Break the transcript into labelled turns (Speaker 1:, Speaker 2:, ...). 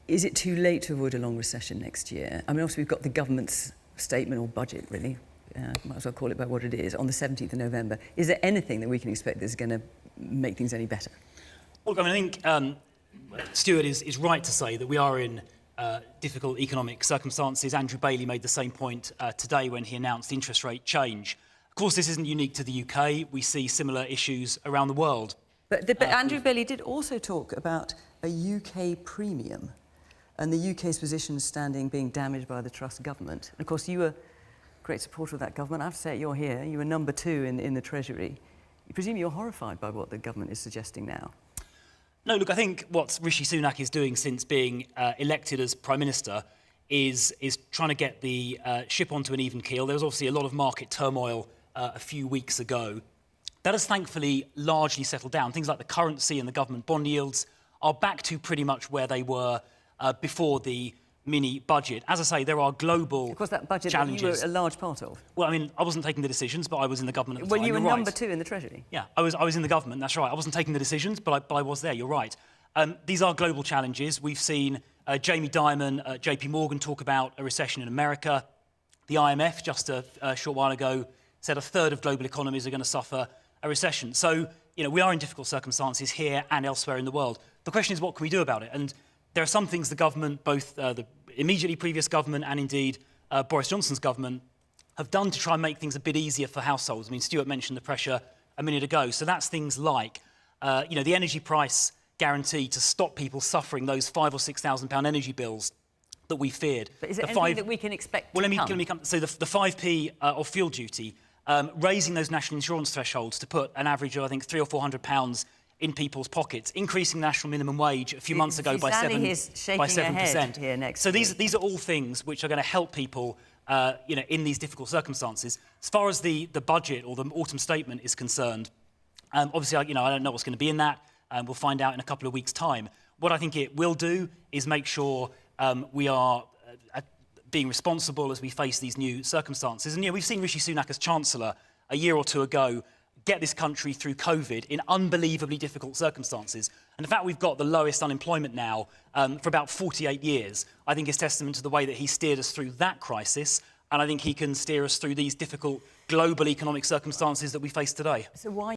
Speaker 1: Is it too late to avoid a long recession next year? I mean, obviously we've got the government's statement or budget, really. Might as well call it by what it is, on the 17th of November. Is there anything that we can expect that's going to make things any better?
Speaker 2: Look, I mean, I think Stuart is right to say that we are in difficult economic circumstances. Andrew Bailey made the same point today when he announced the interest rate change. Of course, this isn't unique to the UK. We see similar issues around the world.
Speaker 1: But Andrew Bailey did also talk about a UK premium and the UK's position standing being damaged by the Truss government. And of course, you were a great supporter of that government. I have to say, you're here. You were number 2 in the Treasury. You presume you're horrified by what the government is suggesting now?
Speaker 2: No, look, I think what Rishi Sunak is doing since being elected as Prime Minister is trying to get the ship onto an even keel. There was obviously a lot of market turmoil a few weeks ago. That has thankfully largely settled down. Things like the currency and the government bond yields are back to pretty much where they were before the mini-budget. As I say, there are global
Speaker 1: Of course, that budget
Speaker 2: challenges.
Speaker 1: that you were a large part of.
Speaker 2: Well, I mean, I wasn't taking the decisions, but I was in the government at the time.
Speaker 1: Well, you were
Speaker 2: You're
Speaker 1: number
Speaker 2: right.
Speaker 1: 2 in the Treasury.
Speaker 2: Yeah, I was in the government, that's right. I wasn't taking the decisions, but I was there, you're right. These are global challenges. We've seen Jamie Dimon at JP Morgan talk about a recession in America. The IMF, just a short while ago, said a third of global economies are going to suffer a recession. So, you know, we are in difficult circumstances here and elsewhere in the world. The question is, what can we do about it? And there are some things the government, both the immediately previous government and indeed Boris Johnson's government, have done to try and make things a bit easier for households. I mean, Stuart mentioned the pressure a minute ago. So that's things like, you know, the energy price guarantee to stop people suffering those £5,000 or £6,000 energy bills that we feared.
Speaker 1: But is it anything that we can expect to
Speaker 2: let me come. So the 5p of fuel duty, raising those national insurance thresholds to put an average of, I think, £300 or £400 in people's pockets, increasing the national minimum wage a few months ago by 7%.
Speaker 1: Here next
Speaker 2: so these are all things which are going to help people, you know, in these difficult circumstances. As far as the budget or the autumn statement is concerned, obviously, you know, I don't know what's going to be in that. We'll find out in a couple of weeks' time. What I think it will do is make sure we are being responsible as we face these new circumstances. And, you know, we've seen Rishi Sunak as Chancellor a year or two ago get this country through COVID in unbelievably difficult circumstances. And the fact we've got the lowest unemployment now for about 48 years, I think is testament to the way that he steered us through that crisis. And I think he can steer us through these difficult global economic circumstances that we face today.
Speaker 1: So why